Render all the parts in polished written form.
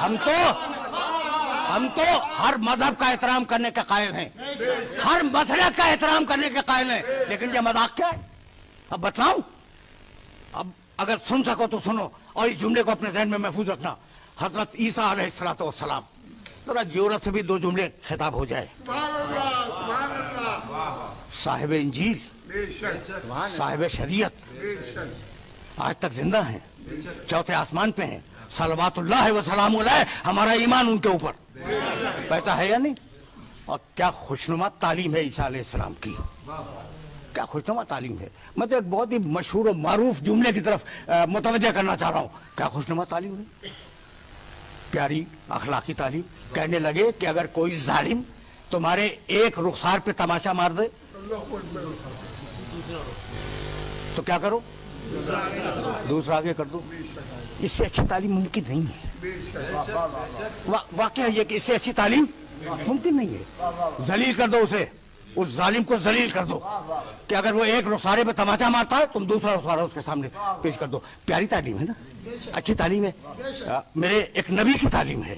ہم تو ہر مذہب کا احترام کرنے کے قائل ہیں, ہر مسلک کا احترام کرنے کے قائل ہیں, لیکن یہ مذاق کیا ہے؟ اب بتلاؤں؟ اب اگر سن سکو تو سنو, اور اس جملے کو اپنے ذہن میں محفوظ رکھنا. حضرت عیسیٰ علیہ السلام, ذرا جورت سے بھی دو جملے خطاب ہو جائے. صاحب انجیل, صاحب شریعت, آج تک زندہ ہیں, چوتھے آسمان پہ ہیں, صلوات اللہ وسلام علیہ, ہمارا ایمان ان کے اوپر. پیسہ ہے یا نہیں؟ اور کیا خوشنما تعلیم ہے عیسیٰ علیہ السلام کی, کیا خوشنما تعلیم ہے. میں تو ایک بہت ہی مشہور و معروف جملے کی طرف متوجہ کرنا چاہ رہا ہوں. کیا خوشنما تعلیم ہے, پیاری اخلاقی تعلیم. کہنے لگے کہ اگر کوئی ظالم تمہارے ایک رخسار پہ تماشا مار دے تو کیا کرو؟ دوسرا آگے کر دو. اس سے اچھی تعلیم ممکن نہیں ہے. واقعہ یہ کہ اس سے اچھی تعلیم ممکن نہیں ہے. ذلیل کر دو اسے, اس ظالم کو ذلیل کر دو کہ اگر وہ ایک رخسارے پہ تماچا مارتا ہے تم دوسرا رخسارہ اس کے سامنے پیش کر دو. پیاری تعلیم ہے نا, اچھی تعلیم ہے. میرے ایک نبی کی تعلیم ہے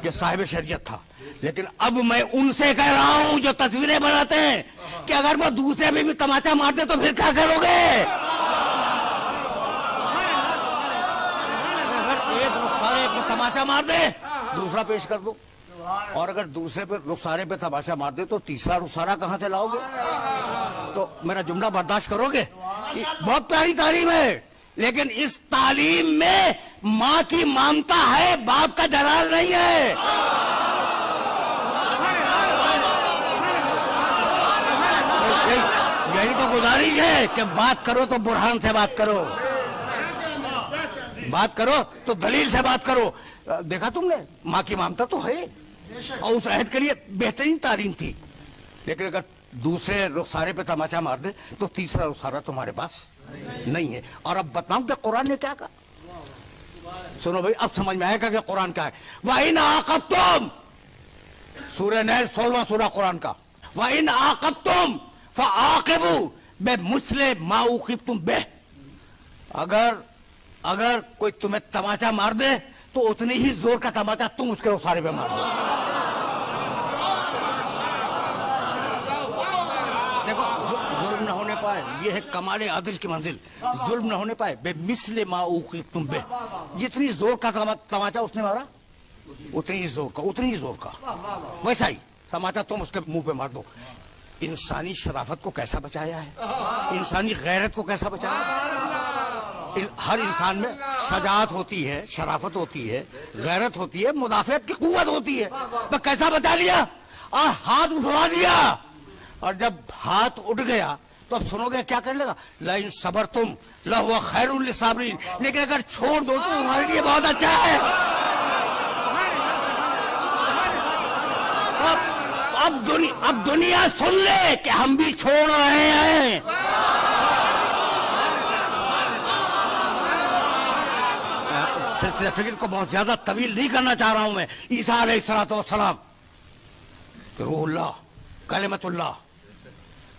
جو صاحب شریعت تھا. لیکن اب میں ان سے کہہ رہا ہوں جو تصویریں بناتے ہیں کہ اگر وہ دوسرے پہ بھی تماچا مار دے تو پھر کیا کرو گے؟ اگر ایک رخسارے پہ تماچا مار دے دوسرا پیش کر دو, اور اگر دوسرے پہ رخسارے پہ تماشا مار دے تو تیسرا رخسارہ کہاں سے لاؤ گے؟ تو میرا جملہ برداشت کرو گے؟ بہت پیاری تعلیم ہے, لیکن اس تعلیم میں ماں کی ممتا ہے, باپ کا جلال نہیں ہے. یہی تو گزارش ہے کہ بات کرو تو برہان سے بات کرو, بات کرو تو دلیل سے بات کرو. دیکھا تم نے, ماں کی ممتا تو ہے اور اس عہد کے لیے بہترین تعلیم تھی, لیکن اگر دوسرے رخسارے پہ تماچا مار دے تو تیسرا رخسارہ تمہارے پاس نہیں ہے. اور اب بتاؤں کہ قرآن نے کیا کہا؟ سنو بھائی, اب سمجھ میں آئے گا کہ قرآن کیا ہے. وَإِنْ عَاقَبْتُمْ, سورہ نحل 16واں سورہ قرآن کا. وَإِنْ عَاقَبْتُمْ فَعَاقِبُوا بِمِثْلِ مَا عُوقِبْتُمْ بِهِ, اگر کوئی تمہیں تماچا مار دے تو اتنی ہی زور کا تماچا تم اس کے رخسارے پہ مار دو. دیکھو, ظلم نہ ہونے پائے, یہ ہے کمال عدل کی منزل. ظلم نہ ہونے پائے, بے مثل ما عوقبتم بہ, جتنی زور کا تماچا اس نے مارا اتنی ہی زور کا ویسا ہی تماچا تم اس کے منہ پہ مار دو. انسانی شرافت کو کیسا بچایا ہے, انسانی غیرت کو کیسا بچایا ہے. ہر انسان میں شجاعت ہوتی ہے, شرافت ہوتی ہے, غیرت ہوتی ہے, مدافعت کی قوت ہوتی ہے. تو کیسا بچا لیا, اور ہاتھ اٹھوا دیا, اور جب ہاتھ اٹھ گیا تو اب سنو گے کیا کرنے لگا؟ لَإِن صَبَرْتُمْ لَهُوَ خَيْرٌ لِلصَّابِرِينَ, لیکن اگر چھوڑ دو تو تمہارے لیے بہت اچھا ہے. اب دنیا سن لے کہ ہم بھی چھوڑ رہے ہیں. سلسلہ فکر کو بہت زیادہ طویل نہیں کرنا چاہ رہا ہوں میں. عیسیٰ علیہ السلام روح اللہ, کلمت اللہ,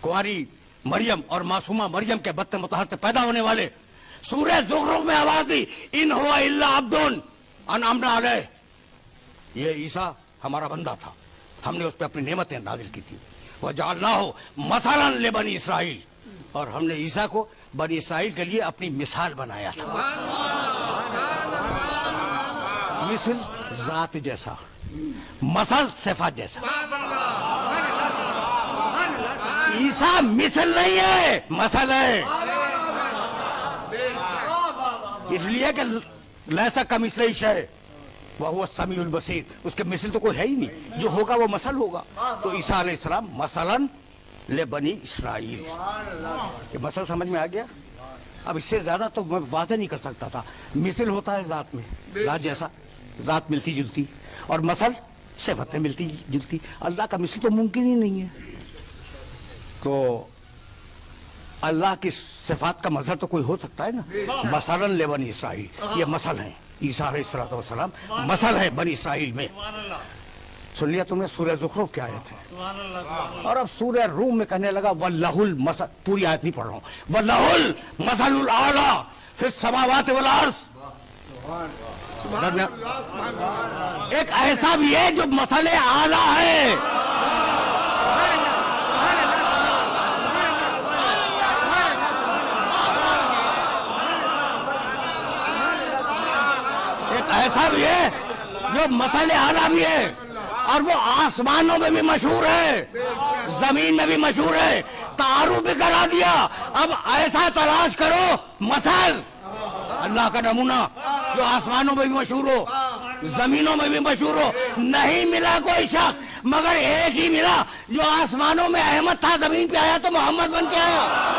کنواری مریم اور معصومہ مریم کے بطن مطہر سے پیدا ہونے والے, سورہ زخرف میں آواز دی, ان هو الا عبد انعمنا علیہ. یہ عیسیٰ ہمارا بندہ تھا, ہم نے اس پہ اپنی نعمتیں نازل کی تھی. وَجَعَلْنَاهُ مَثَلًا لِبَنِي اسرائیل, اور ہم نے عیسیٰ کو بنی اسرائیل کے لیے اپنی مثال بنایا تھا. مثل ذات جیسا, مثل صفات جیسا. عیسیٰ مثل نہیں ہے, مثل ہے. اس لیے کہ لیسا کمثلہ شیء وَهُوَ السَّمِيعُ الْبَصِيرُ, اس کے مثل تو کوئی ہے ہی نہیں, جو ہوگا وہ مثل ہوگا. تو عیسیٰ علیہ السلام مثلاً لبنی اسرائیل, یہ مثل سمجھ میں آ گیا. اب اس سے زیادہ تو میں واضح نہیں کر سکتا تھا. مثل ہوتا ہے ذات میں, ذات جیسا, ذات ملتی جلتی, اور مثل صفتیں ملتی جلتی. اللہ کا مثل تو ممکن ہی نہیں ہے. تو اللہ کی صفات کا مظہر تو کوئی ہو سکتا ہے نا. مثلاً لبنی اسرائیل, یہ مثل ہیں. عیسیٰ علیہ السلام مثل ہے بنی اسرائیل میں. سن لیا تم نے سورہ زخرف کی آیت ہے. اور اب سورہ روم میں کہنے لگا وَلَّهُ الْمَثَلُ, پوری آیت نہیں پڑھ رہا ہوں, وَلَّهُ الْمَثَلُ الْأَعْلَىٰ فِي السَّمَاوَاتِ وَالْأَرْضِ. ایک ایسا بھی ہے جو مثل اعلیٰ ہے. ایک ایسا بھی ہے جو مثل اعلیٰ بھی ہے اور وہ آسمانوں میں بھی مشہور ہے, زمین میں بھی مشہور ہے, تعارف بھی کرا دیا. اب ایسا تلاش کرو مثل اللہ کا نمونہ جو آسمانوں میں بھی مشہور ہو, زمینوں میں بھی مشہور ہو. نہیں ملا کوئی شخص مگر ایک ہی ملا جو آسمانوں میں احمد تھا, زمین پہ آیا تو محمد بن کے آیا.